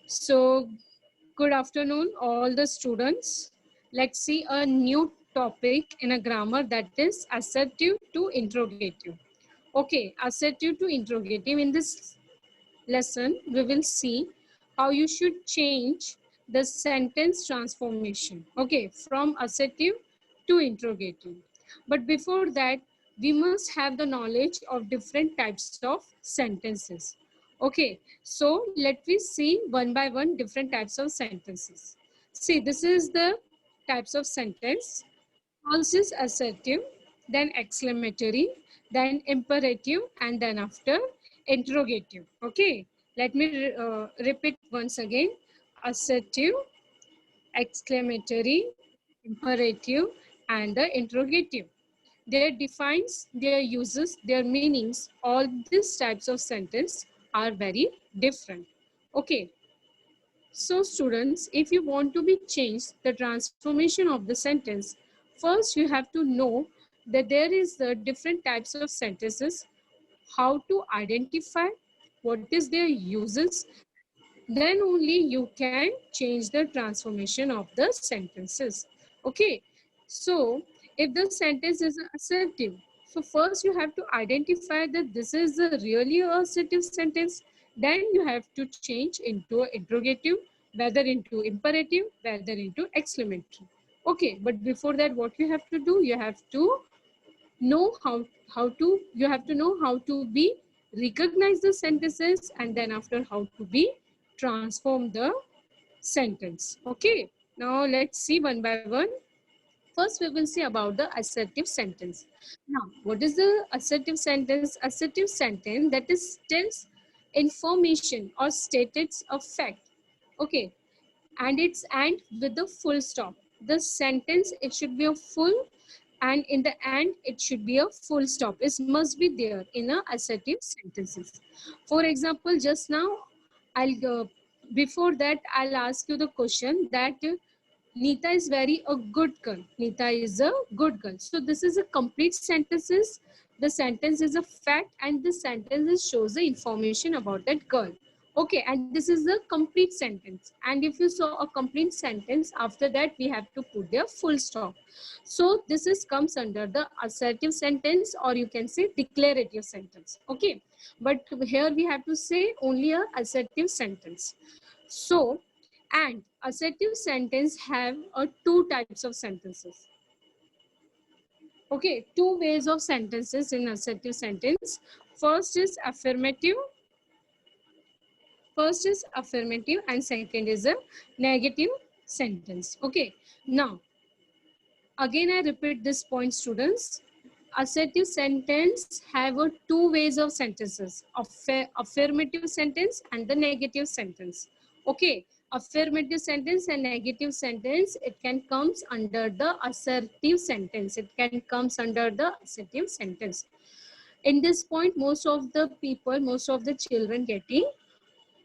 So, good afternoon, all the students. Let's see a new topic in a grammar, that is assertive to interrogative. Okay, assertive to interrogative. In this lesson, we will see how you should change the sentence transformation. Okay, from assertive to interrogative. But before that, we must have the knowledge of different types of sentences. Okay, so let me see one by one different types of sentences. See, this is the types of sentence. First is assertive, then exclamatory, then imperative, and then after interrogative. Okay, let me repeat once again. Assertive, exclamatory, imperative, and the interrogative. Their defines, their uses, their meanings, all these types of sentence are very different. Okay, so students, if you want to be changed the transformation of the sentence, first you have to know that there is the different types of sentences, how to identify what is their uses, then only you can change the transformation of the sentences. Okay, so if the sentence is assertive, so first you have to identify that this is a really assertive sentence, then you have to change into interrogative, whether into imperative, whether into exclamatory. Okay, but before that, what you have to do, you have to know how to, you have to know how to be recognize the sentences, and then after how to be transform the sentence. Okay, now let's see one by one. First we will see about the assertive sentence. Now, what is the assertive sentence? Assertive sentence that is tells information or states a fact. Okay, and it's end with the full stop. The sentence, it should be a full, and in the end it should be a full stop. It must be there in a assertive sentences. For example, just now I'll before that I'll ask you the question that Nita is very a good girl. Nita is a good girl. So this is a complete sentences. The sentence is a fact, and the sentence shows the information about that girl. Okay, and this is the complete sentence. And if you saw a complete sentence, after that we have to put their full stop. So this is comes under the assertive sentence, or you can say declarative sentence. Okay, but here we have to say only a assertive sentence. So, and assertive sentence have two types of sentences. Okay, two ways of sentences in assertive sentence. First is affirmative. First is affirmative, and second is a negative sentence. Okay, now again I repeat this point, students. Assertive sentence have two ways of sentences: affirmative sentence and the negative sentence. Okay, affirmative sentence and negative sentence, it can comes under the assertive sentence. It can comes under the assertive sentence. In this point, most of the people, most of the children getting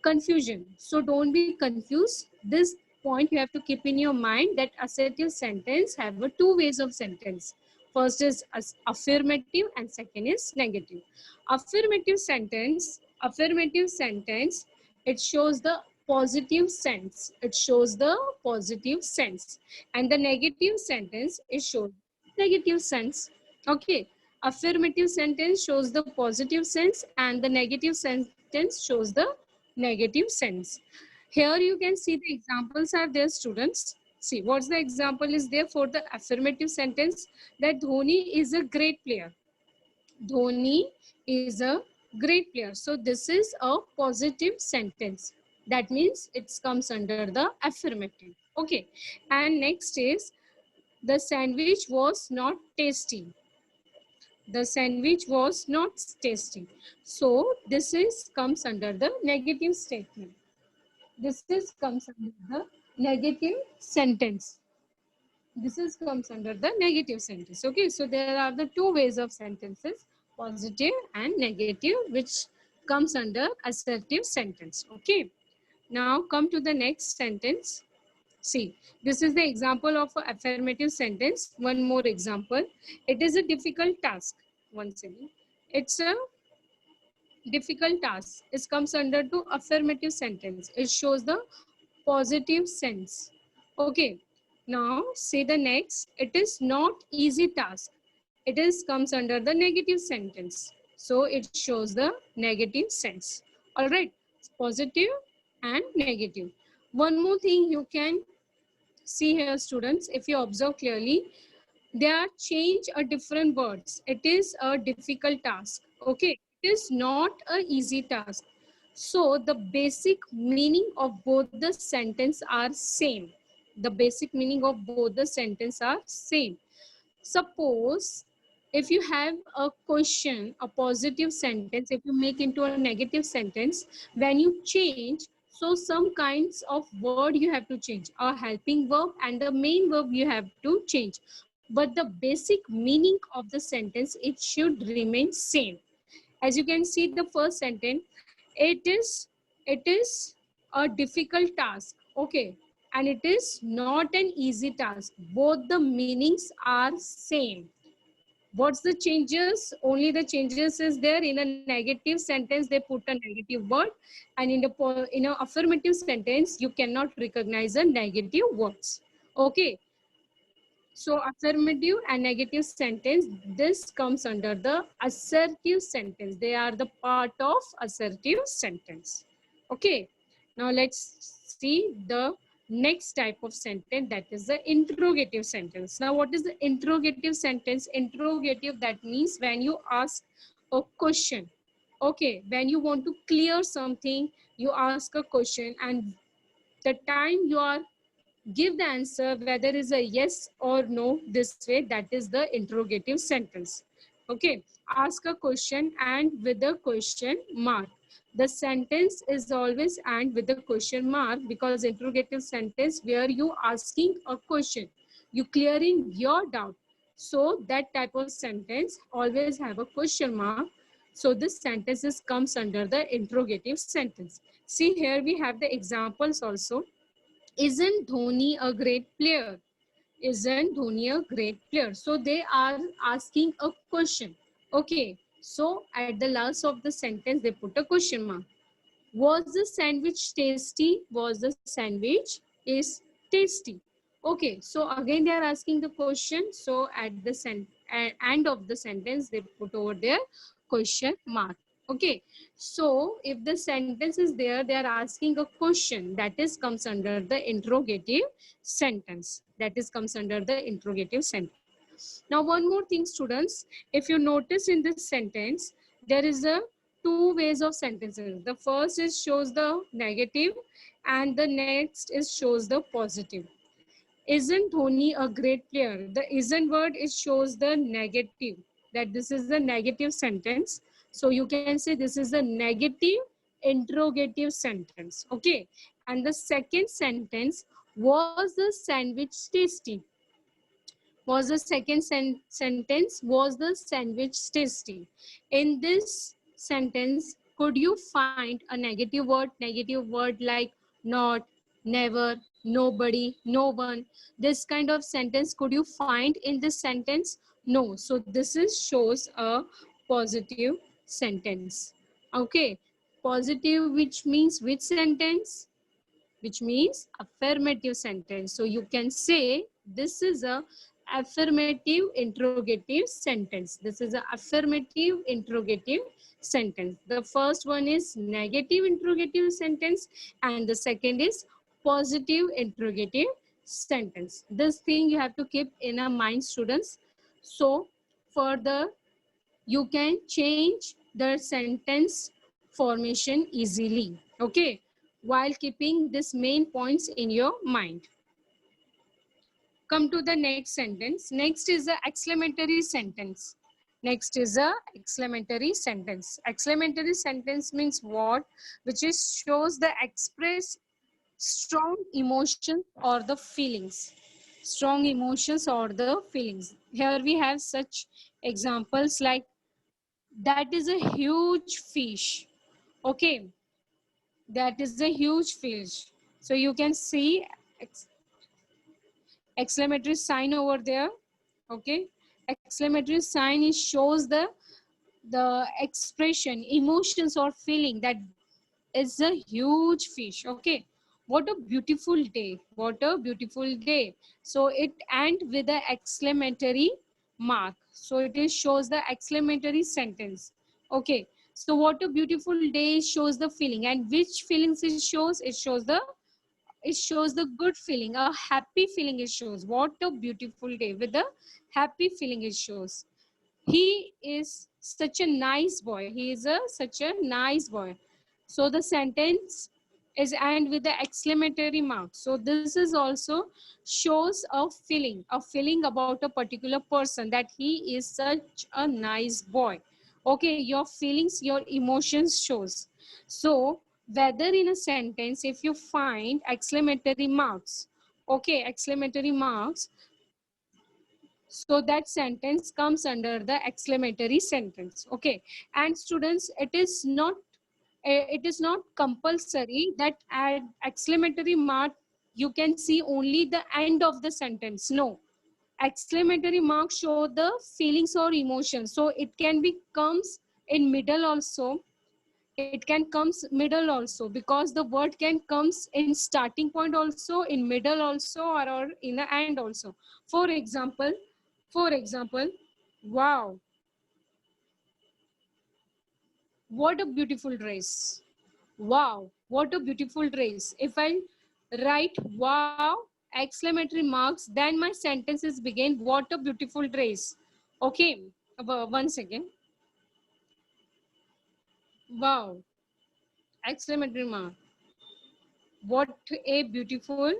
confusion. So don't be confused. This point you have to keep in your mind that assertive sentence have two ways of sentence. First is affirmative and second is negative. Affirmative sentence, it shows the positive sense. It shows the positive sense. And the negative sentence, it shows negative sense. Okay. Affirmative sentence shows the positive sense, and the negative sentence shows the negative sense. Here you can see the examples are there, students. See, what's the example is there for the affirmative sentence? That Dhoni is a great player. Dhoni is a great player. So this is a positive sentence. That means it comes under the affirmative. Okay. And next is, the sandwich was not tasty. The sandwich was not tasty. So this is comes under the negative statement. This is comes under the negative sentence. This is comes under the negative sentence. Okay, so there are the two ways of sentences, positive and negative, which comes under assertive sentence. Okay, now come to the next sentence. See, this is the example of an affirmative sentence. One more example. It is a difficult task. Once again, it's a difficult task. It comes under to affirmative sentence. It shows the positive sense. Okay. Now say the next. It is not easy task. It is comes under the negative sentence. So it shows the negative sense. All right. Positive and negative. One more thing you can see here, students, if you observe clearly, they are change a different words. It is a difficult task. Okay, it is not a easy task. So the basic meaning of both the sentence are same. The basic meaning of both the sentence are same. Suppose if you have a question, a positive sentence, if you make into a negative sentence, when you change, so some kinds of word you have to change, a helping verb and the main verb you have to change. But the basic meaning of the sentence, it should remain same. As you can see the first sentence, it is a difficult task. Okay, and it is not an easy task. Both the meanings are same. What's the changes? Only the changes is there in a negative sentence they put a negative word, and in a affirmative sentence you cannot recognize a negative words. Okay, so affirmative and negative sentence, this comes under the assertive sentence. They are the part of assertive sentence. Okay, now let's see the next type of sentence, that is the interrogative sentence. Now what is the interrogative sentence? Interrogative, that means when you ask a question. Okay, when you want to clear something, you ask a question, and the time you are give the answer whether is a yes or no this way, that is the interrogative sentence. Okay, ask a question and with a question mark. The sentence is always and with a question mark, because interrogative sentence where you asking a question, you clearing your doubt, so that type of sentence always have a question mark. So this sentence is comes under the interrogative sentence. See here we have the examples also. Isn't Dhoni a great player? Isn't Dhoni a great player? So they are asking a question. Okay. So at the last of the sentence, they put a question mark. Was the sandwich tasty? Was the sandwich is tasty? Okay. So again, they are asking the question. So at the end of the sentence, they put over there question mark. Okay. So if the sentence is there, they are asking a question, that is comes under the interrogative sentence. That is comes under the interrogative sentence. Now one more thing, students, if you notice in this sentence, there is a two ways of sentences. The first is shows the negative and the next is shows the positive. Isn't Dhoni a great player? The isn't word is shows the negative, that this is the negative sentence. So you can say this is a negative interrogative sentence. Okay. And the second sentence, was the sandwich tasty? Was the second sentence, was the sandwich tasty? In this sentence, could you find a negative word like not, never, nobody, no one? This kind of sentence could you find in this sentence? No. So this is shows a positive sentence. Okay, positive, which means which sentence? Which means affirmative sentence. So you can say this is a affirmative interrogative sentence. This is a affirmative interrogative sentence. The first one is negative interrogative sentence and the second is positive interrogative sentence. This thing you have to keep in a mind, students. So further you can change the sentence formation easily. Okay, while keeping this main points in your mind. Come to the next sentence. Next is the exclamatory sentence. Next is a exclamatory sentence. Exclamatory sentence means what? Which is shows the express strong emotion or the feelings. Strong emotions or the feelings. Here we have such examples like, that is a huge fish. Okay, that is a huge fish. So you can see exclamatory sign over there. Okay, exclamatory sign is shows the the expression, emotions or feeling, that is a huge fish. Okay, what a beautiful day, what a beautiful day. So it ends with the exclamatory mark, so it is shows the exclamatory sentence. Okay, so what a beautiful day shows the feeling, and which feelings it shows? It shows the good feeling, a happy feeling. It shows what a beautiful day with a happy feeling. It shows he is such a nice boy. He is such a nice boy. So the sentence is end with the exclamatory mark. So this is also shows a feeling about a particular person, that he is such a nice boy. Okay, your feelings, your emotions shows. So whether in a sentence, if you find exclamatory marks, okay, exclamatory marks, so that sentence comes under the exclamatory sentence. Okay, and students, it is not compulsory that add exclamatory mark you can see only the end of the sentence. No, exclamatory mark show the feelings or emotions, so it can be comes in middle also. It can comes middle also, because the word can comes in starting point also, in middle also, or in the end also. For example, for example, wow, what a beautiful dress. Wow, what a beautiful dress. If I write wow, exclamatory marks, then my sentences begin what a beautiful dress. Okay, one second. Wow, exclamatory mark. What a beautiful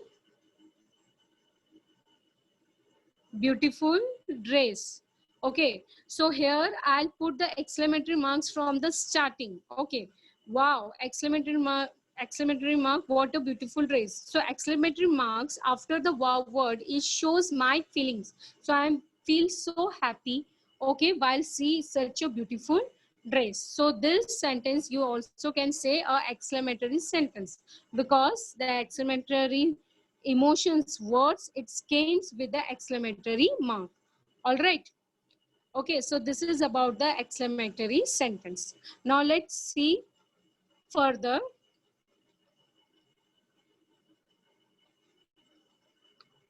dress. Okay, so here I'll put the exclamatory marks from the starting. Okay, wow, exclamatory mark, what a beautiful dress. So exclamatory marks after the wow word, it shows my feelings. So I feel so happy, okay, while see such a beautiful dress. So this sentence you also can say a exclamatory sentence, because the exclamatory emotions words, it comes with the exclamatory mark. All right, okay, so this is about the exclamatory sentence. Now let's see further.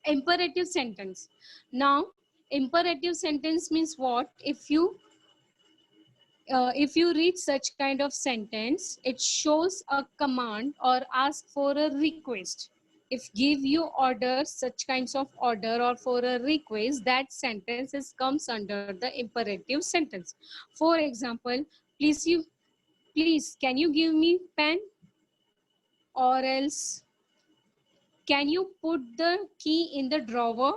Imperative sentence. Now imperative sentence means what? If you read such kind of sentence, it shows a command or ask for a request. If give you order, such kinds of order or for a request, that sentence is comes under the imperative sentence. For example, please you please can you give me pen, or else can you put the key in the drawer?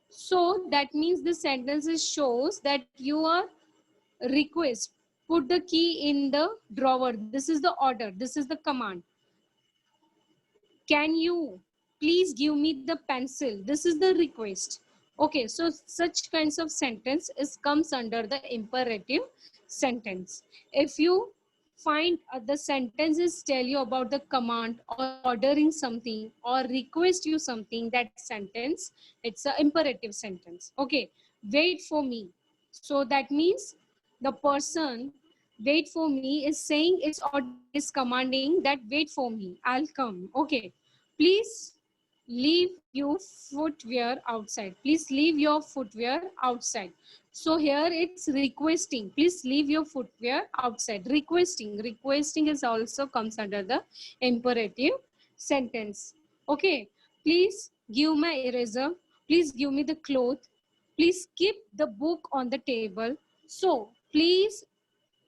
So that means the sentences shows that you are request, put the key in the drawer. This is the order, this is the command. Can you please give me the pencil? This is the request. Okay, so such kinds of sentence is comes under the imperative sentence. If you find the sentences tell you about the command or ordering something or request you something, that sentence, it's a imperative sentence. Okay, wait for me. So that means the person wait for me is saying its order, is commanding that wait for me, I'll come. Okay, please leave your footwear outside. Please leave your footwear outside. So here it's requesting. Please leave your footwear outside. Requesting. Requesting is also comes under the imperative sentence. Okay. Please give my eraser. Please give me the cloth. Please keep the book on the table. So please,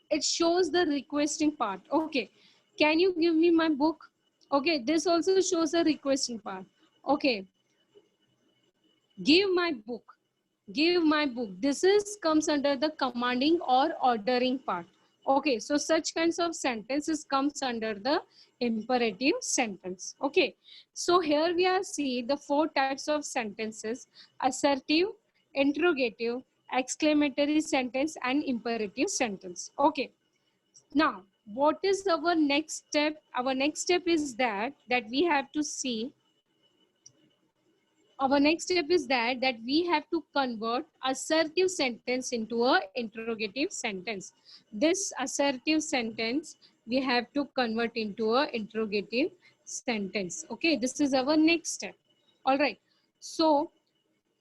it shows the requesting part. Okay, can you give me my book? Okay, this also shows the requesting part. Okay, give my book, give my book. This is comes under the commanding or ordering part. Okay, so such kinds of sentences comes under the imperative sentence. Okay, so here we are see the four types of sentences: assertive, interrogative, exclamatory sentence, and imperative sentence. Okay, now what is our next step? Our next step is that we have to see our next step is that we have to convert assertive sentence into a interrogative sentence. This assertive sentence we have to convert into a interrogative sentence. Okay, this is our next step. All right. So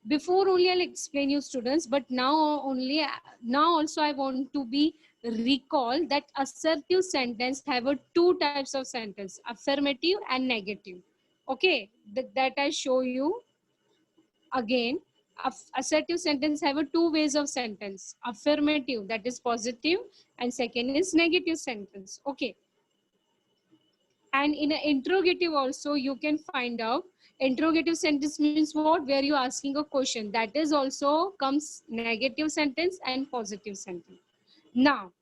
before only I'll explain you students, but now also I want to be recall that assertive sentence have a two types of sentence, affirmative and negative. Okay, that I show you again. Assertive sentence have a two ways of sentence, affirmative that is positive and second is negative sentence. Okay, and in an interrogative also you can find out interrogative sentence means what, where you asking a question, that is also comes negative sentence and positive sentence. Now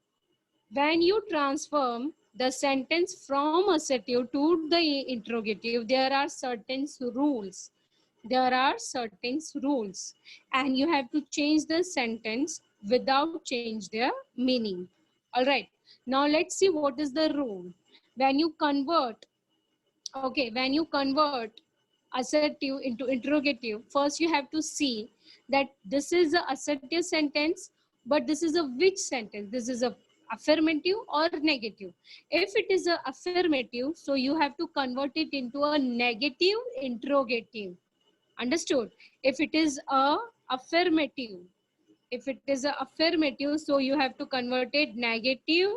when you transform the sentence from assertive to the interrogative, there are certain rules. There are certain rules and you have to change the sentence without change their meaning. All right. Now let's see what is the rule. When you convert, okay, when you convert assertive into interrogative, first you have to see that this is a assertive sentence, but this is a which sentence? This is a affirmative or negative. If it is a affirmative, so you have to convert it into a negative interrogative. Understood? If it is a affirmative, if it is a affirmative, so you have to convert it negative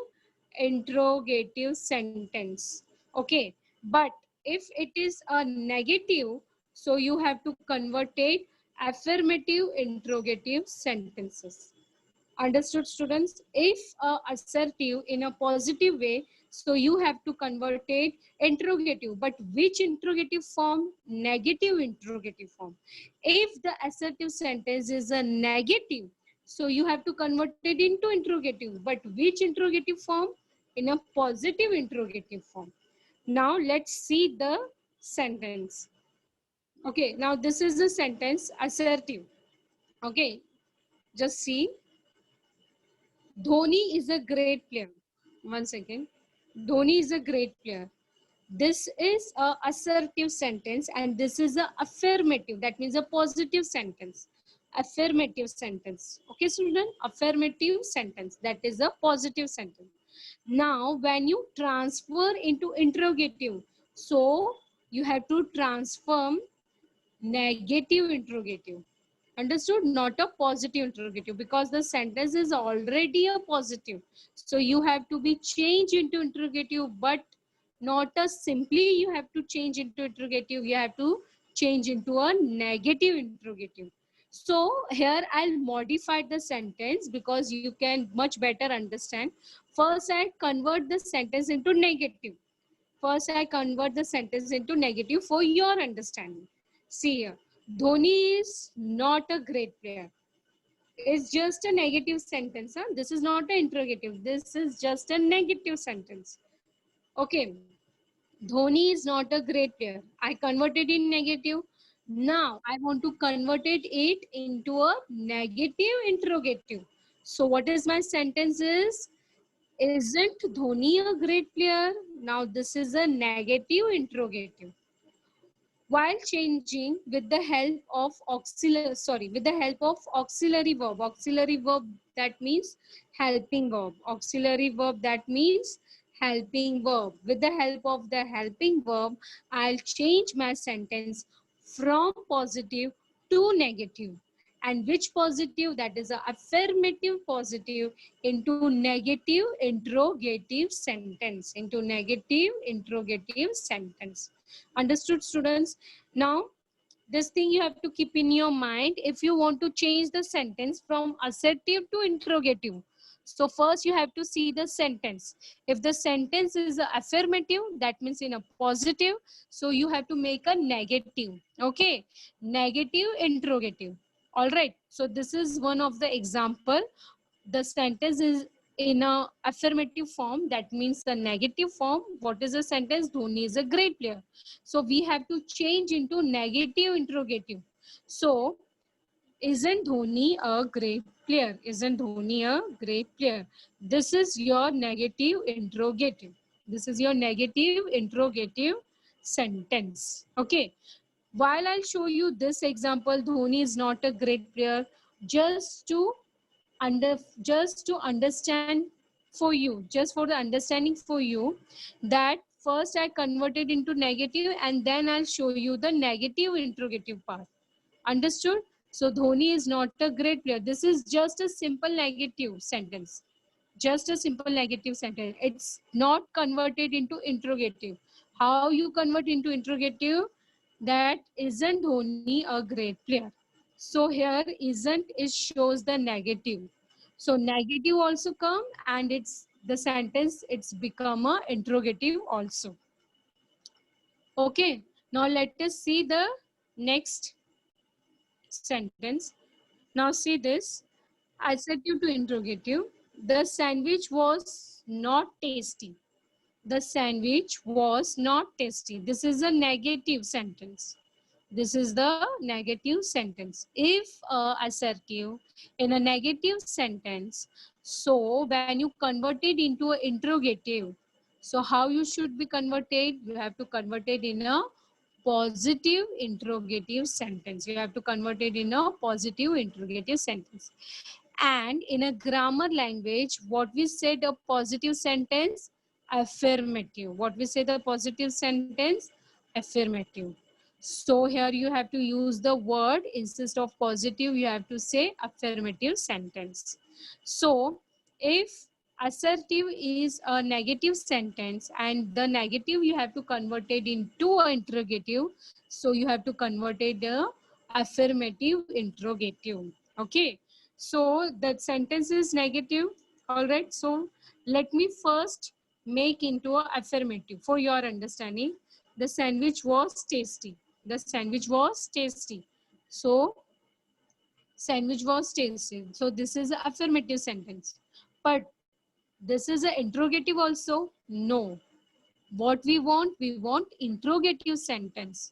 interrogative sentence. Okay, but if it is a negative, so you have to convert it affirmative interrogative sentences. Understood students? If assertive in a positive way, so you have to convert it interrogative, but which interrogative form? Negative interrogative form. If the assertive sentence is a negative, so you have to convert it into interrogative, but which interrogative form? In a positive interrogative form. Now let's see the sentence. Okay, now this is the sentence assertive. Okay, just see. Dhoni is a great player. One second. Dhoni is a great player. This is a assertive sentence and this is a affirmative. That means a positive sentence. Affirmative sentence. Okay, student? Affirmative sentence. That is a positive sentence. Now, when you transfer into interrogative, so you have to transform negative interrogative. Understood? Not a positive interrogative because the sentence is already a positive. So you have to be changed into interrogative, but not a simply you have to change into interrogative. You have to change into a negative interrogative. So here I'll modify the sentence because you can much better understand. First, I convert the sentence into negative. First, I convert the sentence into negative for your understanding. See here, Dhoni is not a great player. It's just a negative sentence. Huh? This is not an interrogative. This is just a negative sentence. Okay, Dhoni is not a great player. I converted in negative. Now, I want to convert it into a negative interrogative. So, what is my sentence is, isn't Dhoni a great player? Now, this is a negative interrogative. While changing with the help of auxiliary verb, that means helping verb. Auxiliary verb, that means helping verb. With the help of the helping verb, I'll change my sentence from positive to negative. And which positive? That is a affirmative positive into negative interrogative sentence. Into negative interrogative sentence. Understood, students? Now, this thing you have to keep in your mind if you want to change the sentence from assertive to interrogative. So first you have to see the sentence. If the sentence is affirmative, that means in a positive, so you have to make a negative. Okay, negative interrogative. All right, so this is one of the example. The sentence is in a affirmative form, that means the negative form. What is the sentence? Dhoni is a great player. So we have to change into negative interrogative. So isn't Dhoni a great player? Isn't Dhoni a great player? This is your negative interrogative. This is your negative interrogative sentence. Okay. While I'll show you this example, Dhoni is not a great player, just to just to understand for you, just for the understanding for you, that first I converted into negative and then I'll show you the negative interrogative part. Understood? So Dhoni is not a great player. This is just a simple negative sentence. Just a simple negative sentence. It's not converted into interrogative. How you convert into interrogative? That isn't Dhoni a great player. So here isn't, it shows the negative. So negative also come and it's the sentence, it's become a interrogative also. Okay, now let us see the next sentence. Now see this. Adjective to interrogative. The sandwich was not tasty. The sandwich was not tasty. This is a negative sentence. This is the negative sentence. If assertive in a negative sentence, so when you convert it into an interrogative, so how you should be converted? You have to convert it in a positive interrogative sentence. You have to convert it in a positive interrogative sentence. And in a grammar language, what we said a positive sentence, affirmative. What we say the positive sentence, affirmative. So here you have to use the word instead of positive, you have to say affirmative sentence. So if assertive is a negative sentence and the negative you have to convert it into an interrogative, so you have to convert it a affirmative interrogative. Okay, so that sentence is negative. All right, so let me first make into a affirmative for your understanding. The sandwich was tasty. The sandwich was tasty. So sandwich was tasty. So this is an affirmative sentence. But this is an interrogative also? No. What we want interrogative sentence.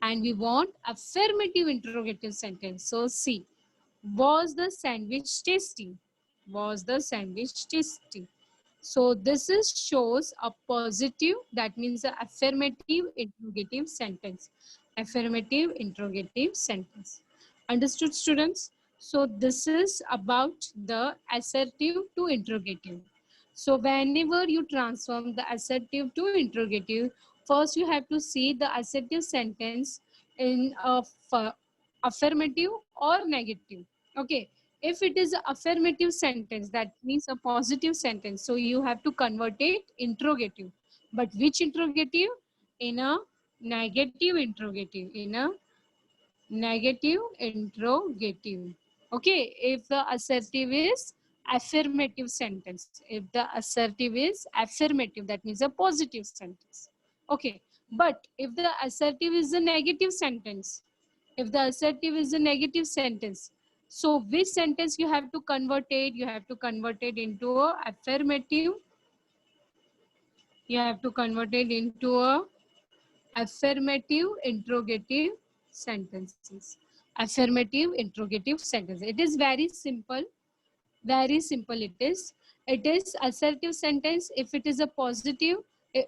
And we want affirmative interrogative sentence. So see, was the sandwich tasty? Was the sandwich tasty? So this is shows a positive, that means the affirmative interrogative sentence. Affirmative interrogative sentence. Understood, students? So this is about the assertive to interrogative. So whenever you transform the assertive to interrogative, first you have to see the assertive sentence in a affirmative or negative. Okay, if it is an affirmative sentence, that means a positive sentence, so you have to convert it interrogative. But which interrogative? In a negative interrogative. In a negative interrogative. Okay, if the assertive is affirmative sentence, if the assertive is affirmative, that means a positive sentence. Okay, but if the assertive is a negative sentence, if the assertive is a negative sentence, so which sentence you have to convert it? You have to convert it into a affirmative. You have to convert it into a affirmative interrogative sentences. Affirmative interrogative sentence. It is very simple. Very simple it is. It is assertive sentence if it is a positive.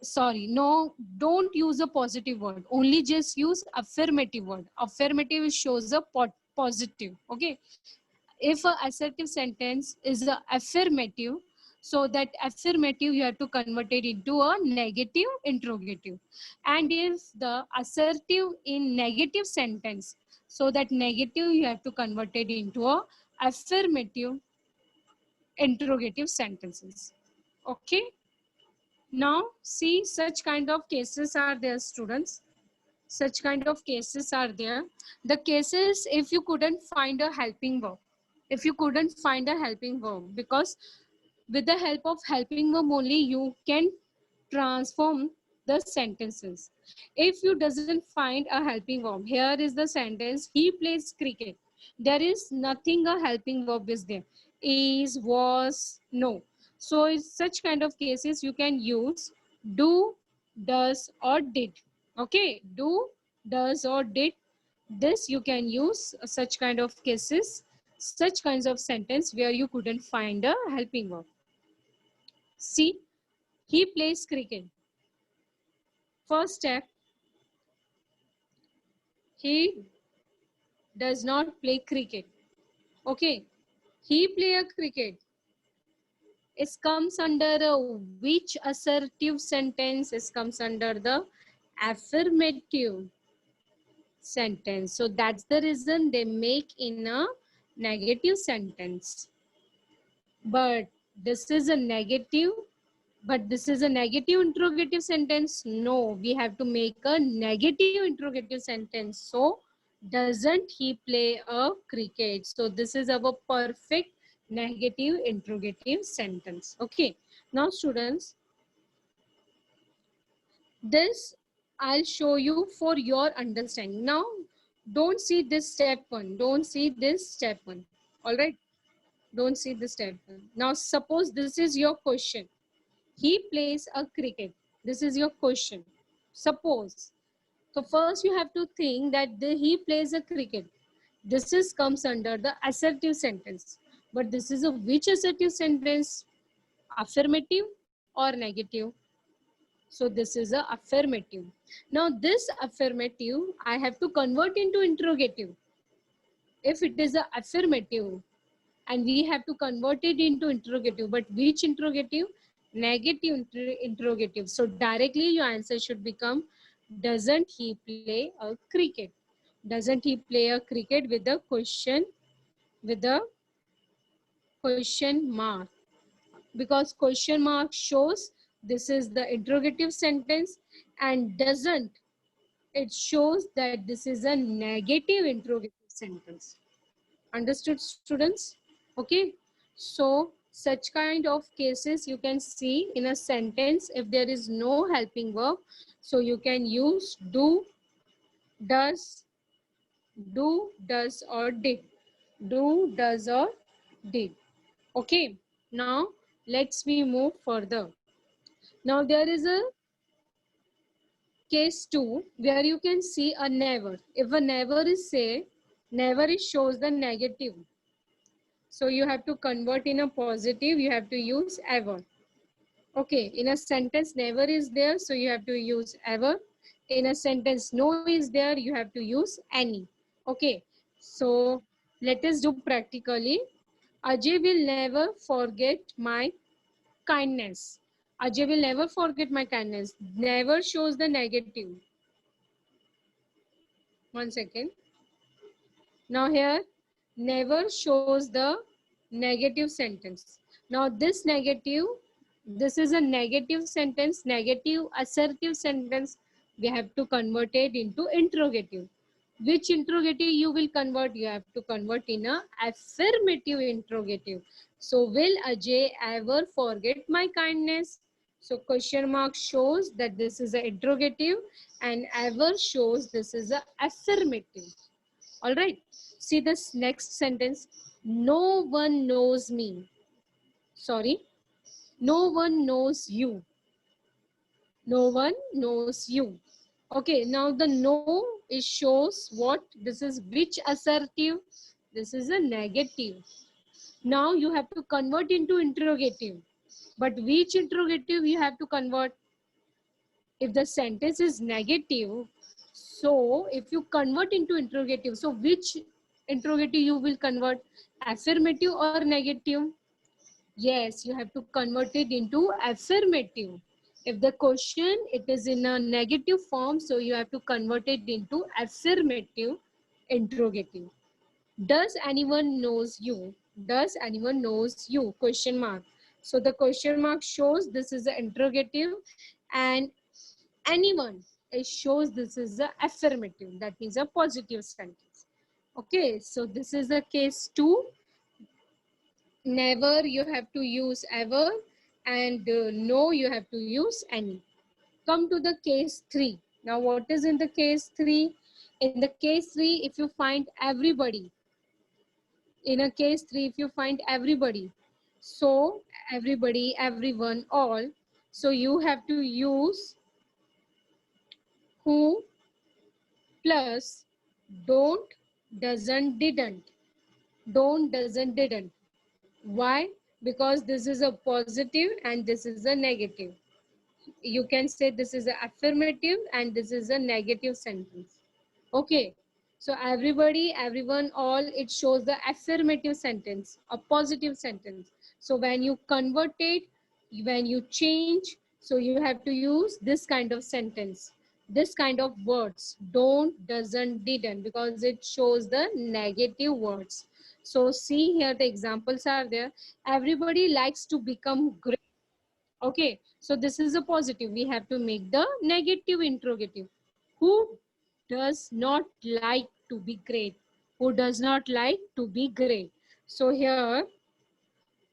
Sorry, no, don't use a positive word. Only just use affirmative word. Affirmative shows a positive. Okay. If a assertive sentence is a affirmative, so that affirmative you have to convert it into a negative interrogative. And if the assertive in negative sentence, so that negative you have to convert it into a affirmative interrogative sentences. Okay, now see, such kind of cases are there, students. Such kind of cases are there. The cases, if you couldn't find a helping verb, if you couldn't find a helping verb, because with the help of helping verb only you can transform the sentences. If you doesn't find a helping verb, here is the sentence, he plays cricket. There is nothing a helping verb is there. Is, was, no. So in such kind of cases you can use do, does or did. Okay, do, does or did. This you can use such kind of cases, such kinds of sentence where you couldn't find a helping verb. See, he plays cricket. First step, He does not play cricket. Okay, he play a cricket. It comes under which assertive sentence? It comes under the affirmative sentence. So that's the reason they make in a negative sentence. But this is a negative, but this is a negative interrogative sentence. No, we have to make a negative interrogative sentence. So doesn't he play a cricket? So this is our perfect negative interrogative sentence. Okay, now students, this I'll show you for your understanding. Now don't see this step one, don't see this step one. All right, don't see this step one. Now suppose this is your question. He plays a cricket. This is your question. Suppose. So first you have to think that he plays a cricket. This is comes under the assertive sentence. But this is a which assertive sentence? Affirmative or negative? So this is a affirmative. Now this affirmative I have to convert into interrogative. If it is a affirmative, and we have to convert it into interrogative, but which interrogative? Negative interrogative. So directly your answer should become, doesn't he play a cricket? Doesn't he play a cricket with the question mark? Because question mark shows this is the interrogative sentence, and doesn't, it shows that this is a negative interrogative sentence. Understood, students? Okay, so such kind of cases you can see in a sentence. If there is no helping verb, so you can use do, does, or did. Do, does, or did. Okay, now let's we move further. Now there is a case 2 where you can see a never. If a never is say, never it shows the negative. So you have to convert in a positive, you have to use ever. Okay, in a sentence never is there, so you have to use ever. In a sentence no is there, you have to use any. Okay, so let us do practically. Ajay will never forget my kindness. Ajay will never forget my kindness. Never shows the negative. 1 second. Now here, never shows the negative sentence. Now this is a negative sentence, negative assertive sentence. We have to convert it into interrogative. Which interrogative you will convert? You have to convert in a affirmative interrogative. So will Ajay ever forget my kindness? So question mark shows that this is an interrogative, and ever shows this is a affirmative. All right. See this next sentence. No one knows me. Sorry. No one knows you. No one knows you. Okay. Now the no it shows what? This is which assertive? This is a negative. Now you have to convert into interrogative. But which interrogative you have to convert? If the sentence is negative, so if you convert into interrogative, so which interrogative you will convert? Affirmative or negative? Yes, you have to convert it into affirmative. If the question it is in a negative form, so you have to convert it into affirmative interrogative. Does anyone knows you? Does anyone knows you? Question mark. So the question mark shows this is an interrogative, and anyone, it shows this is a affirmative, that means a positive sentence. Okay, so this is the case 2. Never you have to use ever, and no you have to use any. Come to the case 3. Now what is in the case 3? In the case 3, if you find everybody, in a case 3 if you find everybody, so everybody, everyone, all, so you have to use who plus don't, doesn't, didn't. Don't, doesn't, didn't. Why? Because this is a positive and this is a negative. You can say this is an affirmative and this is a negative sentence. Okay. So everybody, everyone, all, it shows the affirmative sentence, a positive sentence. So when you convert it, when you change, so you have to use this kind of sentence, this kind of words, don't, doesn't, didn't, because it shows the negative words. So see here, the examples are there. Everybody likes to become great. Okay, so this is a positive. We have to make the negative interrogative. Who does not like to be great? Who does not like to be great? So here,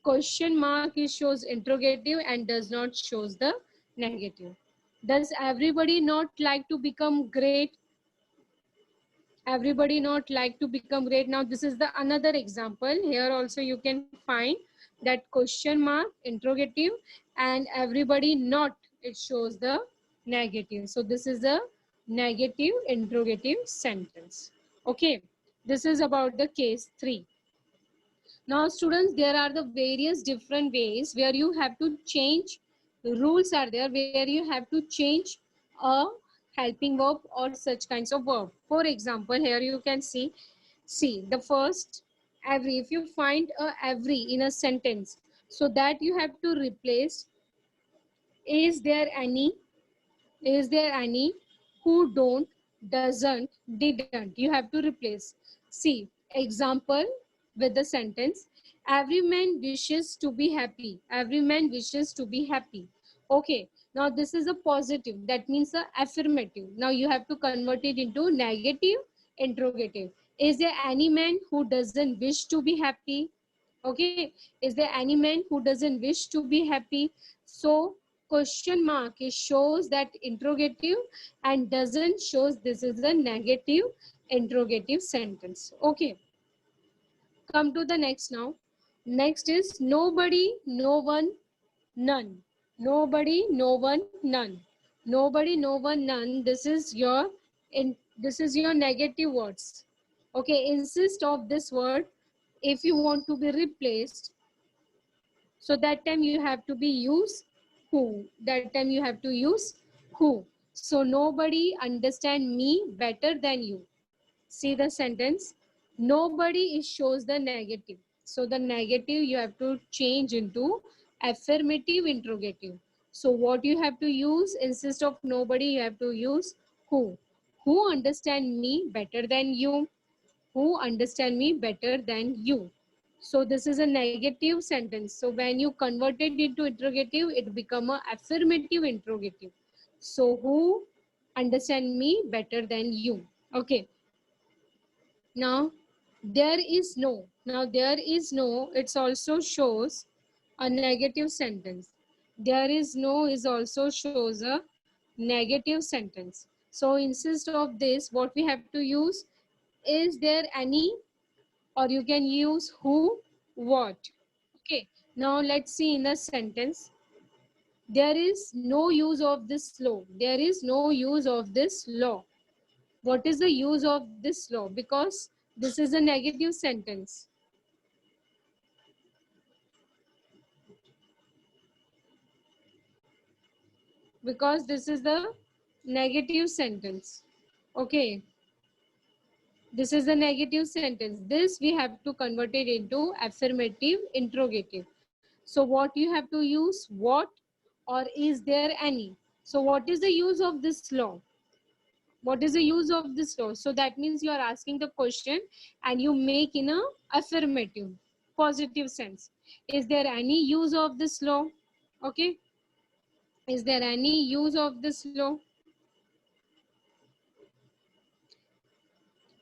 question mark is shows interrogative and does not shows the negative. Does everybody not like to become great? Everybody not like to become great. Now this is the another example. Here also you can find that question mark, interrogative, and everybody not, it shows the negative. So this is a negative interrogative sentence. Okay, this is about the case 3. Now students, there are the various different ways where you have to change, rules are there where you have to change a helping verb or such kinds of verb. For example, here you can see the first every. If you find a every in a sentence, so that you have to replace is there any, is there any, who don't, doesn't, didn't. You have to replace. See, example with the sentence, every man wishes to be happy. Every man wishes to be happy. Okay, now this is a positive. That means a affirmative. Now you have to convert it into negative interrogative. Is there any man who doesn't wish to be happy? Okay, is there any man who doesn't wish to be happy? So question mark, it shows that interrogative and doesn't shows this is a negative interrogative sentence. Okay, come to the next now. Next is nobody, no one, none. Nobody, no one, none. Nobody, no one, none. This is your this is your negative words. Okay, insist of this word. If you want to be replaced, so that time you have to be use who. That time you have to use who. So nobody understand me better than you. See the sentence. Nobody is shows the negative. So the negative you have to change into affirmative interrogative. So what you have to use, instead of nobody, you have to use who. Who understand me better than you? Who understand me better than you? So this is a negative sentence. So when you convert it into interrogative, it become a affirmative interrogative. So who understand me better than you? Okay. Now there is no. Now there is no. It also shows a negative sentence. There is no is also shows a negative sentence. So instead of this, what we have to use, is there any, or you can use who, what. Okay, now let's see in a sentence. There is no use of this law. There is no use of this law. What is the use of this law? Because this is a negative sentence. Because this is the negative sentence. Okay, this is the negative sentence. This we have to convert it into affirmative interrogative. So what you have to use, what, or is there any. So what is the use of this law? What is the use of this law? So that means you are asking the question and you make in a affirmative, positive sense. Is there any use of this law? Okay. Is there any use of this law?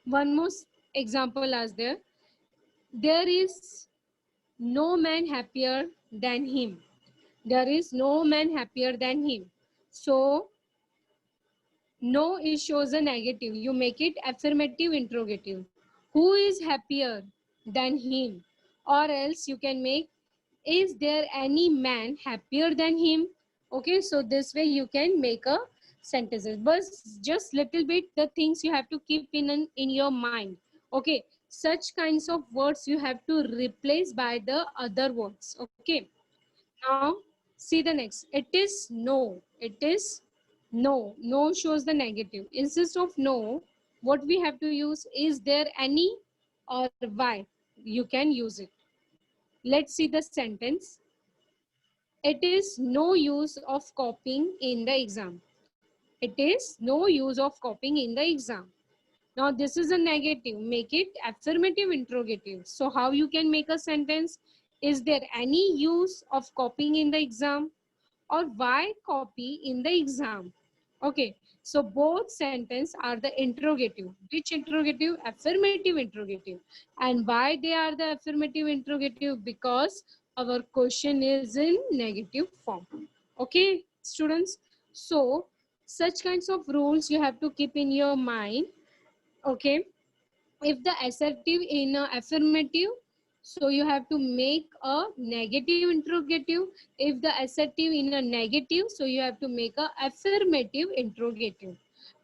One more example as there. There is no man happier than him. There is no man happier than him. So no, it shows a negative. You make it affirmative interrogative. Who is happier than him? Or else you can make, is there any man happier than him? Okay, so this way you can make a sentences. But just little bit the things you have to keep in your mind. Okay, such kinds of words you have to replace by the other words. Okay. Now, see the next. It is no. It is no. No shows the negative. Instead of no, what we have to use? Is there any or why? You can use it. Let's see the sentence. It is no use of copying in the exam. It is no use of copying in the exam. Now this is a negative. Make it affirmative interrogative. So how you can make a sentence? Is there any use of copying in the exam? Or why copy in the exam? Okay, so both sentence are the interrogative. Which interrogative? Affirmative interrogative. And why they are the affirmative interrogative? Because our question is in negative form. Okay, students. So such kinds of rules you have to keep in your mind. Okay, if the assertive in a affirmative, so you have to make a negative interrogative. If the assertive in a negative, so you have to make a affirmative interrogative.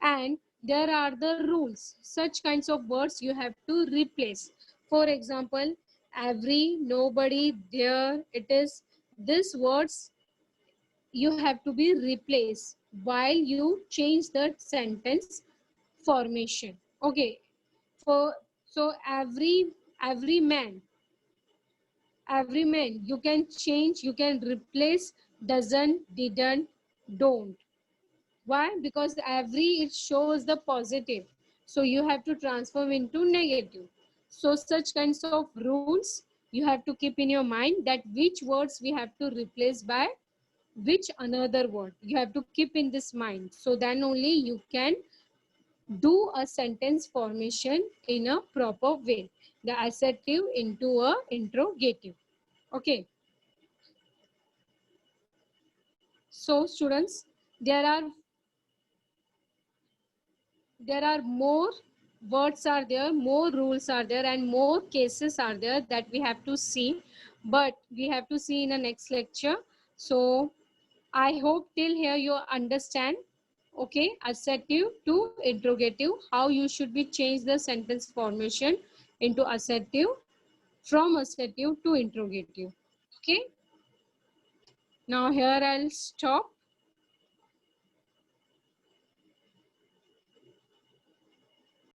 And there are the rules. Such kinds of words you have to replace. For example, every, nobody, there, it is. These words you have to be replaced while you change the sentence formation. Okay, for so every man you can change, you can replace doesn't, didn't, don't. Why? Because every, it shows the positive, so you have to transform into negative. So such kinds of rules you have to keep in your mind, that which words we have to replace by which another word. You have to keep in this mind, so then only you can do a sentence formation in a proper way, the assertive into a interrogative. Okay, so students, there are more words are there, more rules are there, and more cases are there that we have to see, but we have to see in the next lecture. So I hope till here you understand. Okay, assertive to interrogative, how you should be change the sentence formation into assertive, from assertive to interrogative. Okay, now here I'll stop.